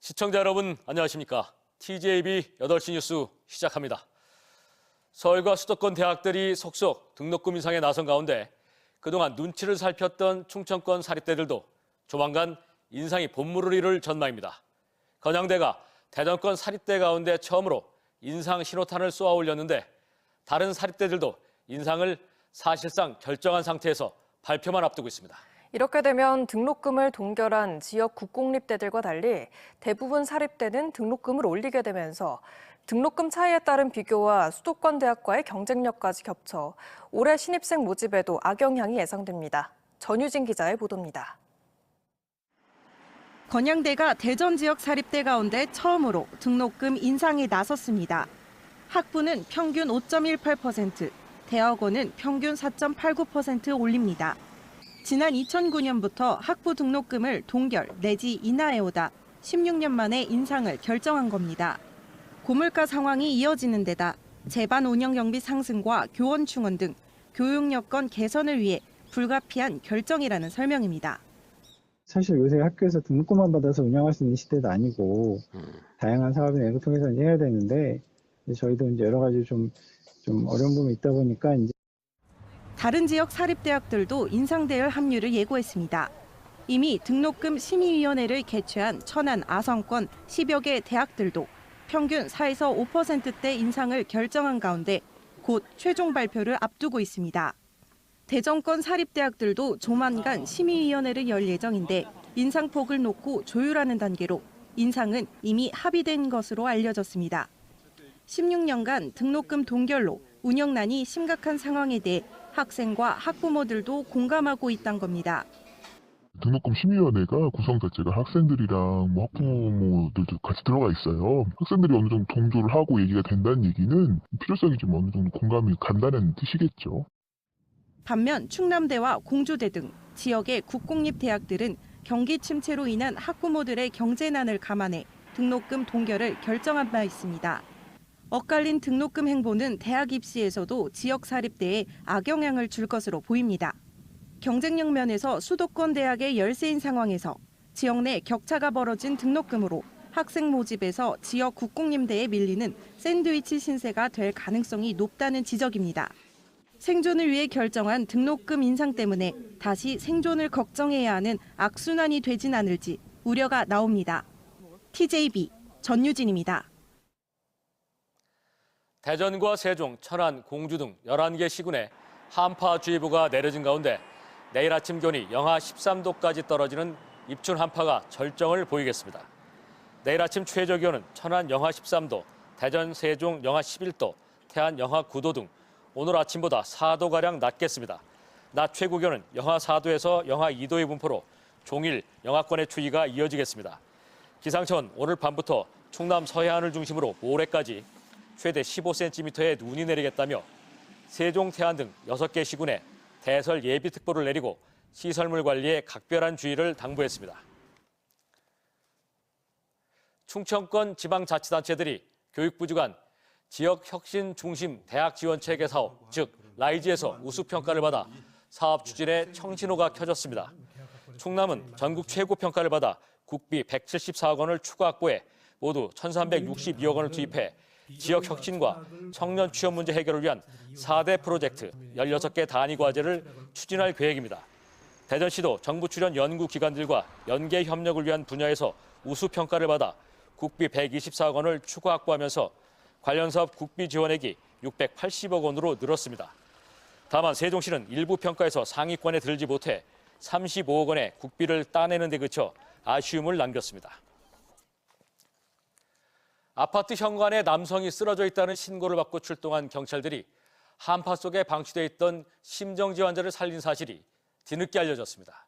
시청자 여러분 안녕하십니까? TJB 8시 뉴스 시작합니다. 서울과 수도권 대학들이 속속 등록금 인상에 나선 가운데 그동안 눈치를 살폈던 충청권 사립대들도 조만간 인상이 본물을 이룰 전망입니다. 건양대가 대전권 사립대 가운데 처음으로 인상 신호탄을 쏘아 올렸는데 다른 사립대들도 인상을 사실상 결정한 상태에서 발표만 앞두고 있습니다. 이렇게 되면 등록금을 동결한 지역 국공립대들과 달리 대부분 사립대는 등록금을 올리게 되면서 등록금 차이에 따른 비교와 수도권 대학과의 경쟁력까지 겹쳐 올해 신입생 모집에도 악영향이 예상됩니다. 전유진 기자의 보도입니다. 건양대가 대전 지역 사립대 가운데 처음으로 등록금 인상에 나섰습니다. 학부는 평균 5.18%, 대학원은 평균 4.89% 올립니다. 지난 2009년부터 학부 등록금을 동결 내지 인하해오다 16년 만에 인상을 결정한 겁니다. 고물가 상황이 이어지는 데다 제반 운영 경비 상승과 교원 충원 등 교육 여건 개선을 위해 불가피한 결정이라는 설명입니다. 사실 요새 학교에서 등록금만 받아서 운영할 수 있는 시대도 아니고 다양한 사업이나 이런 걸 통해서 이제 해야 되는데 저희도 이제 여러 가지 좀 어려운 부분이 있다 보니까 이제 다른 지역 사립대학들도 인상대열 합류를 예고했습니다. 이미 등록금 심의위원회를 개최한 천안, 아성권 10여 개 대학들도 평균 4에서 5%대 인상을 결정한 가운데 곧 최종 발표를 앞두고 있습니다. 대전권 사립대학들도 조만간 심의위원회를 열 예정인데 인상폭을 놓고 조율하는 단계로 인상은 이미 합의된 것으로 알려졌습니다. 16년간 등록금 동결로 운영난이 심각한 상황에 대해 학생과 학부모들도 공감하고 있다는 겁니다. 등록금 심의위원회가 구성 자체가 학생들이랑 학부모들도 같이 들어가 있어요. 학생들이 어느 정도 동조를 하고 얘기가 된다는 얘기는 필요성이 좀 어느 정도 공감이 간다는 뜻이겠죠. 반면 충남대와 공주대 등 지역의 국공립 대학들은 경기 침체로 인한 학부모들의 경제난을 감안해 등록금 동결을 결정한 바 있습니다. 엇갈린 등록금 행보는 대학 입시에서도 지역 사립대에 악영향을 줄 것으로 보입니다. 경쟁력 면에서 수도권 대학의 열세인 상황에서 지역 내 격차가 벌어진 등록금으로 학생 모집에서 지역 국공립대에 밀리는 샌드위치 신세가 될 가능성이 높다는 지적입니다. 생존을 위해 결정한 등록금 인상 때문에 다시 생존을 걱정해야 하는 악순환이 되진 않을지 우려가 나옵니다. TJB 전유진입니다. 대전과 세종, 천안, 공주 등 11개 시군에 한파주의보가 내려진 가운데 내일 아침 기온이 영하 13도까지 떨어지는 입춘 한파가 절정을 보이겠습니다. 내일 아침 최저 기온은 천안 영하 13도, 대전, 세종 영하 11도, 태안 영하 9도 등 오늘 아침보다 4도가량 낮겠습니다. 낮 최고 기온은 영하 4도에서 영하 2도의 분포로 종일 영하권의 추위가 이어지겠습니다. 기상청은 오늘 밤부터 충남 서해안을 중심으로 모레까지 최대 15cm의 눈이 내리겠다며 세종, 태안 등 6개 시군에 대설 예비특보를 내리고 시설물 관리에 각별한 주의를 당부했습니다. 충청권 지방자치단체들이 교육부 주관 지역혁신 중심 대학 지원 체계 사업, 즉 라이즈에서 우수평가를 받아 사업 추진에 청신호가 켜졌습니다. 충남은 전국 최고 평가를 받아 국비 174억 원을 추가 확보해 모두 1,362억 원을 투입해 지역 혁신과 청년 취업 문제 해결을 위한 4대 프로젝트 16개 단위 과제를 추진할 계획입니다. 대전시도 정부 출연 연구기관들과 연계 협력을 위한 분야에서 우수평가를 받아 국비 124억 원을 추가 확보하면서 관련 사업 국비 지원액이 680억 원으로 늘었습니다. 다만 세종시는 일부 평가에서 상위권에 들지 못해 35억 원의 국비를 따내는 데 그쳐 아쉬움을 남겼습니다. 아파트 현관에 남성이 쓰러져 있다는 신고를 받고 출동한 경찰들이 한파 속에 방치돼 있던 심정지 환자를 살린 사실이 뒤늦게 알려졌습니다.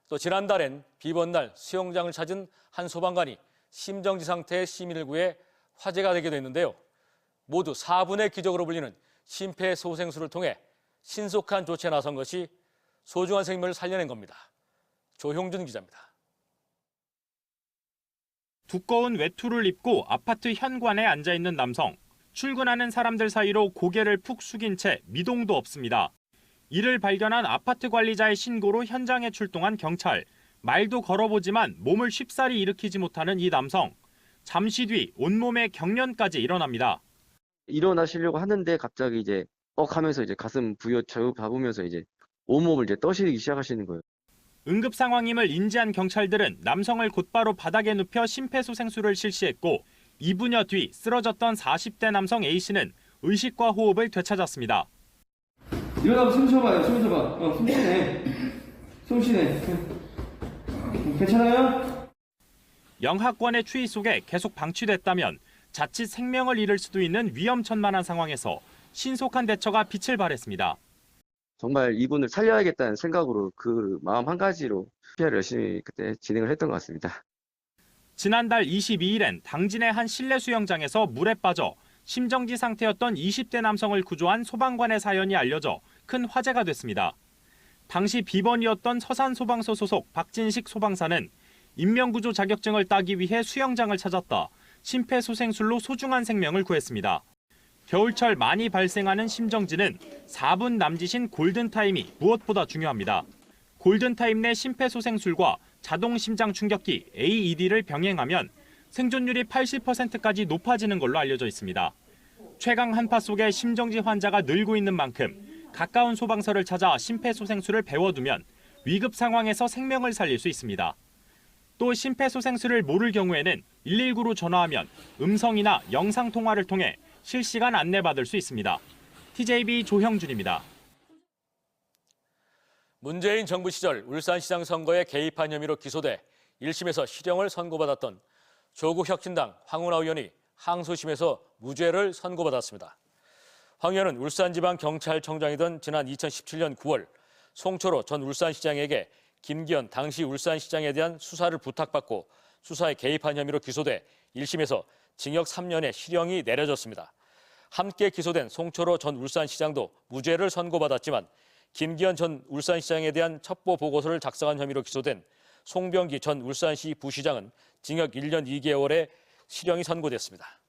또 지난달엔 비번날 수영장을 찾은 한 소방관이 심정지 상태의 시민을 구해 화제가 되기도 했는데요. 모두 4분의 기적으로 불리는 심폐소생술을 통해 신속한 조치에 나선 것이 소중한 생명을 살려낸 겁니다. 조형준 기자입니다. 두꺼운 외투를 입고 아파트 현관에 앉아있는 남성. 출근하는 사람들 사이로 고개를 푹 숙인 채 미동도 없습니다. 이를 발견한 아파트 관리자의 신고로 현장에 출동한 경찰. 말도 걸어보지만 몸을 쉽사리 일으키지 못하는 이 남성. 잠시 뒤 온몸에 경련까지 일어납니다. 일어나시려고 하는데 갑자기 이제 하면서 이제 가슴 부여잡으면서 잡으면서 이제 온몸을 이제 떠시기 시작하시는 거예요. 응급 상황임을 인지한 경찰들은 남성을 곧바로 바닥에 눕혀 심폐소생술을 실시했고 2분여 뒤 쓰러졌던 40대 남성 A씨는 의식과 호흡을 되찾았습니다. 일어나고 숨 쉬어봐요. 숨 쉬어봐. 숨 쉬네. 숨 쉬네. 괜찮아요? 영하권의 추위 속에 계속 방치됐다면 자칫 생명을 잃을 수도 있는 위험천만한 상황에서 신속한 대처가 빛을 발했습니다. 정말 이분을 살려야겠다는 생각으로 그 마음 한 가지로 피해를 열심히 그때 진행을 했던 것 같습니다. 지난달 22일엔 당진의 한 실내 수영장에서 물에 빠져 심정지 상태였던 20대 남성을 구조한 소방관의 사연이 알려져 큰 화제가 됐습니다. 당시 비번이었던 서산소방서 소속 박진식 소방사는 인명구조 자격증을 따기 위해 수영장을 찾았다 심폐소생술로 소중한 생명을 구했습니다. 겨울철 많이 발생하는 심정지는 4분 남짓인 골든타임이 무엇보다 중요합니다. 골든타임 내 심폐소생술과 자동 심장 충격기 AED를 병행하면 생존율이 80%까지 높아지는 걸로 알려져 있습니다. 최강 한파 속에 심정지 환자가 늘고 있는 만큼 가까운 소방서를 찾아 심폐소생술을 배워두면 위급 상황에서 생명을 살릴 수 있습니다. 또 심폐소생술을 모를 경우에는 119로 전화하면 음성이나 영상통화를 통해 실시간 안내받을 수 있습니다. TJB 조형준입니다. 문재인 정부 시절 울산시장 선거에 개입한 혐의로 기소돼 1심에서 실형을 선고받았던 조국 혁신당 황운하 의원이 항소심에서 무죄를 선고받았습니다. 황 의원은 울산지방경찰청장이던 지난 2017년 9월 송철호 전 울산시장에게 김기현 당시 울산시장에 대한 수사를 부탁받고 수사에 개입한 혐의로 기소돼 1심에서 징역 3년의 실형이 내려졌습니다. 함께 기소된 송철호 전 울산시장도 무죄를 선고받았지만 김기현 전 울산시장에 대한 첩보 보고서를 작성한 혐의로 기소된 송병기 전 울산시 부시장은 징역 1년 2개월의 실형이 선고됐습니다.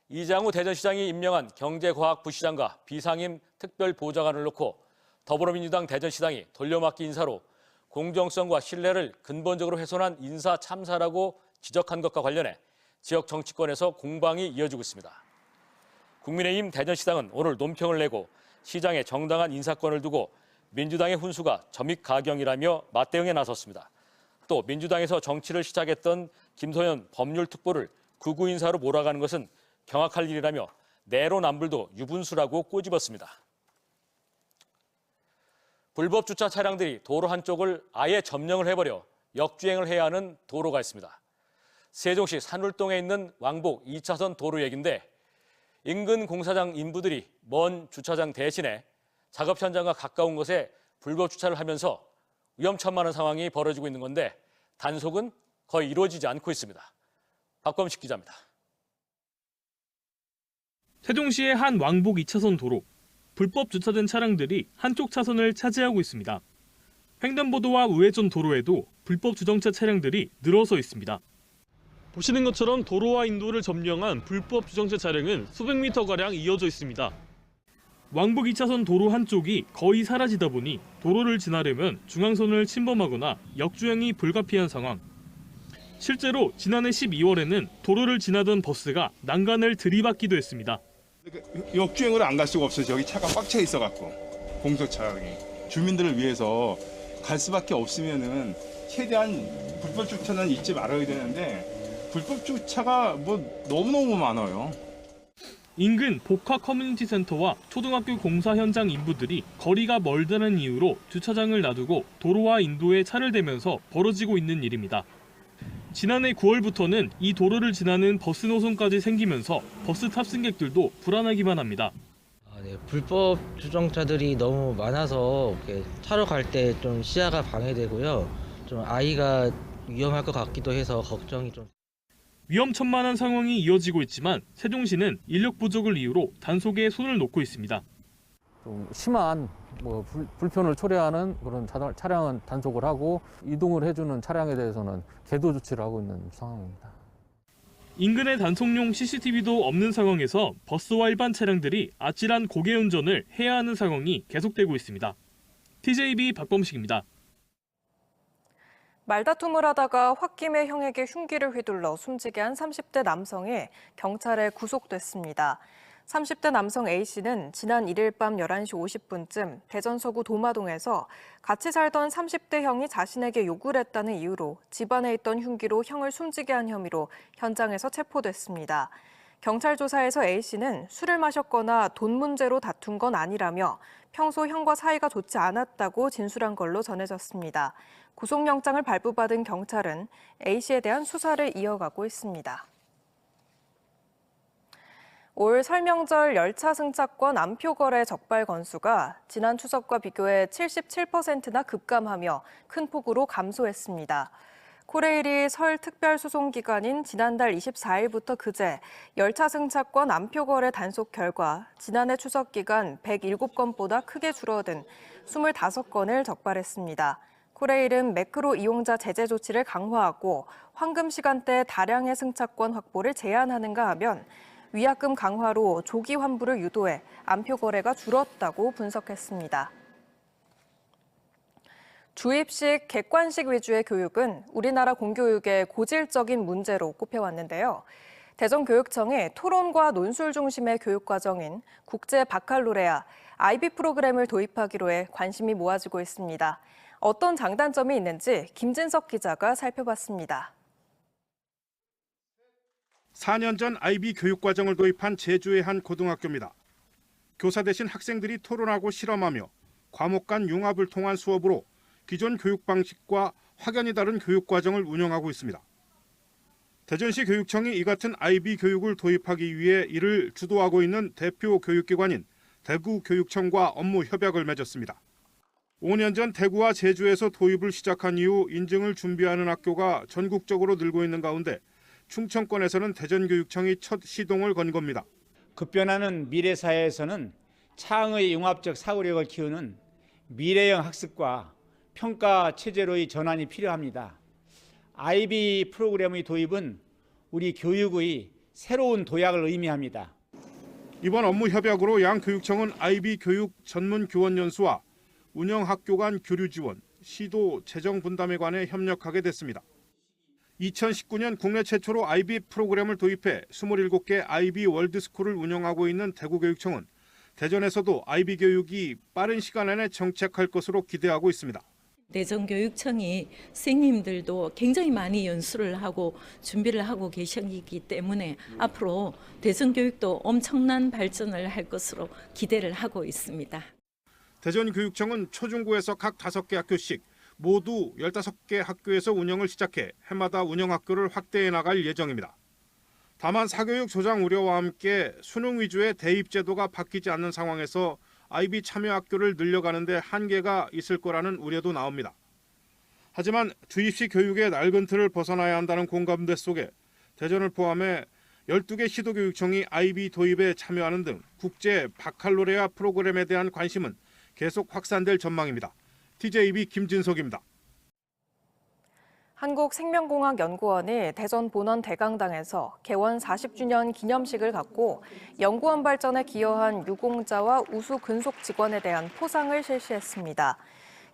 이장우 대전시장이 임명한 경제과학부시장과 비상임 특별보좌관을 놓고 더불어민주당 대전시당이 돌려막기 인사로 공정성과 신뢰를 근본적으로 훼손한 인사 참사라고 지적한 것과 관련해 지역 정치권에서 공방이 이어지고 있습니다. 국민의힘 대전시당은 오늘 논평을 내고 시장의 정당한 인사권을 두고 민주당의 훈수가 점입가경이라며 맞대응에 나섰습니다. 또 민주당에서 정치를 시작했던 김소연 법률특보를 극우 인사로 몰아가는 것은 경악할 일이라며 내로남불도 유분수라고 꼬집었습니다. 불법 주차 차량들이 도로 한쪽을 아예 점령을 해버려 역주행을 해야 하는 도로가 있습니다. 세종시 산울동에 있는 왕복 2차선 도로 얘긴데 인근 공사장 인부들이 먼 주차장 대신에 작업 현장과 가까운 곳에 불법 주차를 하면서 위험천만한 상황이 벌어지고 있는 건데 단속은 거의 이루어지지 않고 있습니다. 박범식 기자입니다. 세종시의 한 왕복 2차선 도로. 불법 주차된 차량들이 한쪽 차선을 차지하고 있습니다. 횡단보도와 우회전 도로에도 불법 주정차 차량들이 늘어서 있습니다. 보시는 것처럼 도로와 인도를 점령한 불법 주정차 차량은 수백 미터가량 이어져 있습니다. 왕복 2차선 도로 한쪽이 거의 사라지다 보니 도로를 지나려면 중앙선을 침범하거나 역주행이 불가피한 상황. 실제로 지난해 12월에는 도로를 지나던 버스가 난간을 들이받기도 했습니다. 역주행으로 안 갈 수가 없어요. 저기 차가 꽉 차 있어갖고 공소차량이 주민들을 위해서 갈 수밖에 없으면은 최대한 불법 주차는 잊지 말아야 되는데 불법 주차가 너무너무 많아요. 인근 복화 커뮤니티 센터와 초등학교 공사 현장 인부들이 거리가 멀다는 이유로 주차장을 놔두고 도로와 인도에 차를 대면서 벌어지고 있는 일입니다. 지난해 9월부터는 이 도로를 지나는 버스 노선까지 생기면서 버스 탑승객들도 불안하기만 합니다. 불법 주정차들이 너무 많아서 차로 갈 때 좀 시야가 방해되고요. 좀 아이가 위험할 것 같기도 해서 걱정이 좀. 위험천만한 상황이 이어지고 있지만 세종시는 인력 부족을 이유로 단속에 손을 놓고 있습니다. 좀 심한 불편을 초래하는 그런 차량은 단속을 하고 이동을 해주는 차량에 대해서는 계도 조치를 하고 있는 상황입니다. 인근에 단속용 CCTV도 없는 상황에서 버스와 일반 차량들이 아찔한 고개 운전을 해야 하는 상황이 계속되고 있습니다. TJB 박범식입니다. 말다툼을 하다가 홧김에 형에게 흉기를 휘둘러 숨지게 한 30대 남성이 경찰에 구속됐습니다. 30대 남성 A씨는 지난 1일 밤 11시 50분쯤 대전 서구 도마동에서 같이 살던 30대 형이 자신에게 욕을 했다는 이유로 집안에 있던 흉기로 형을 숨지게 한 혐의로 현장에서 체포됐습니다. 경찰 조사에서 A씨는 술을 마셨거나 돈 문제로 다툰 건 아니라며 평소 형과 사이가 좋지 않았다고 진술한 걸로 전해졌습니다. 구속영장을 발부받은 경찰은 A씨에 대한 수사를 이어가고 있습니다. 올 설명절 열차 승차권 암표 거래 적발 건수가 지난 추석과 비교해 77%나 급감하며 큰 폭으로 감소했습니다. 코레일이 설 특별소송 기간인 지난달 24일부터 그제 열차 승차권 암표 거래 단속 결과 지난해 추석 기간 107건보다 크게 줄어든 25건을 적발했습니다. 코레일은 매크로 이용자 제재 조치를 강화하고 황금 시간대 다량의 승차권 확보를 제한하는가 하면 위약금 강화로 조기 환불을 유도해 암표 거래가 줄었다고 분석했습니다. 주입식, 객관식 위주의 교육은 우리나라 공교육의 고질적인 문제로 꼽혀왔는데요. 대전교육청이 토론과 논술 중심의 교육과정인 국제 바칼로레아, IB 프로그램을 도입하기로 해 관심이 모아지고 있습니다. 어떤 장단점이 있는지 김진석 기자가 살펴봤습니다. 4년 전 IB 교육과정을 도입한 제주의 한 고등학교입니다. 교사 대신 학생들이 토론하고 실험하며 과목 간 융합을 통한 수업으로 기존 교육 방식과 확연히 다른 교육과정을 운영하고 있습니다. 대전시 교육청이 이 같은 IB 교육을 도입하기 위해 이를 주도하고 있는 대표 교육기관인 대구교육청과 업무 협약을 맺었습니다. 5년 전 대구와 제주에서 도입을 시작한 이후 인증을 준비하는 학교가 전국적으로 늘고 있는 가운데 충청권에서는 대전교육청이 첫 시동을 건 겁니다. 급변하는 미래 사회에서는 창의 융합적 사고력을 키우는 미래형 학습과 평가 체제로의 전환이 필요합니다. IB 프로그램의 도입은 우리 교육의 새로운 도약을 의미합니다. 이번 업무 협약으로 양 교육청은 IB 교육 전문 교원 연수와 운영 학교 간 교류 지원, 시도 재정 분담에 관해 협력하게 됐습니다. 2019년 국내 최초로 IB 프로그램을 도입해 27개 IB 월드스쿨을 운영하고 있는 대구교육청은 대전에서도 IB 교육이 빠른 시간 안에 정착할 것으로 기대하고 있습니다. 대전교육청이 선생님들도 굉장히 많이 연수를 하고 준비를 하고 계시기 때문에 앞으로 대전교육도 엄청난 발전을 할 것으로 기대를 하고 있습니다. 대전교육청은 초중고에서 각 5개 학교씩 모두 15개 학교에서 운영을 시작해 해마다 운영학교를 확대해 나갈 예정입니다. 다만 사교육 조장 우려와 함께 수능 위주의 대입 제도가 바뀌지 않는 상황에서 IB 참여 학교를 늘려가는 데 한계가 있을 거라는 우려도 나옵니다. 하지만 주입식 교육의 낡은 틀을 벗어나야 한다는 공감대 속에 대전을 포함해 12개 시도교육청이 IB 도입에 참여하는 등 국제 바칼로레아 프로그램에 대한 관심은 계속 확산될 전망입니다. TJB 김진석입니다. 한국생명공학연구원이 대전 본원 대강당에서 개원 40주년 기념식을 갖고 연구원 발전에 기여한 유공자와 우수 근속 직원에 대한 포상을 실시했습니다.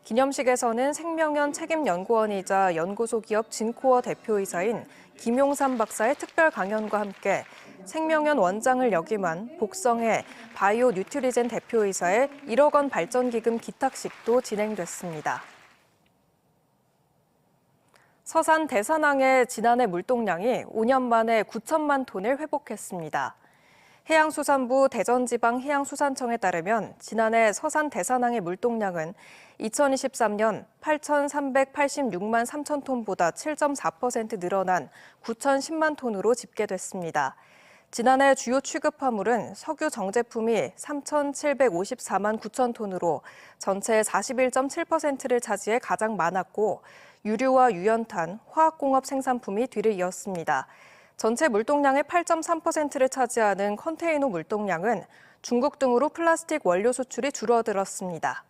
기념식에서는 생명연 책임연구원이자 연구소 기업 진코어 대표이사인 김용삼 박사의 특별 강연과 함께 생명연 원장을 역임한 복성의 바이오 뉴트리젠 대표이사의 1억 원 발전기금 기탁식도 진행됐습니다. 서산 대산항의 지난해 물동량이 5년 만에 9천만 톤을 회복했습니다. 해양수산부 대전지방해양수산청에 따르면 지난해 서산 대산항의 물동량은 2023년 8,386만 3천 톤보다 7.4% 늘어난 9,010만 톤으로 집계됐습니다. 지난해 주요 취급화물은 석유 정제품이 3,754만 9천 톤으로 전체의 41.7%를 차지해 가장 많았고 유류와 유연탄, 화학공업 생산품이 뒤를 이었습니다. 전체 물동량의 8.3%를 차지하는 컨테이너 물동량은 중국 등으로 플라스틱 원료 수출이 줄어들었습니다.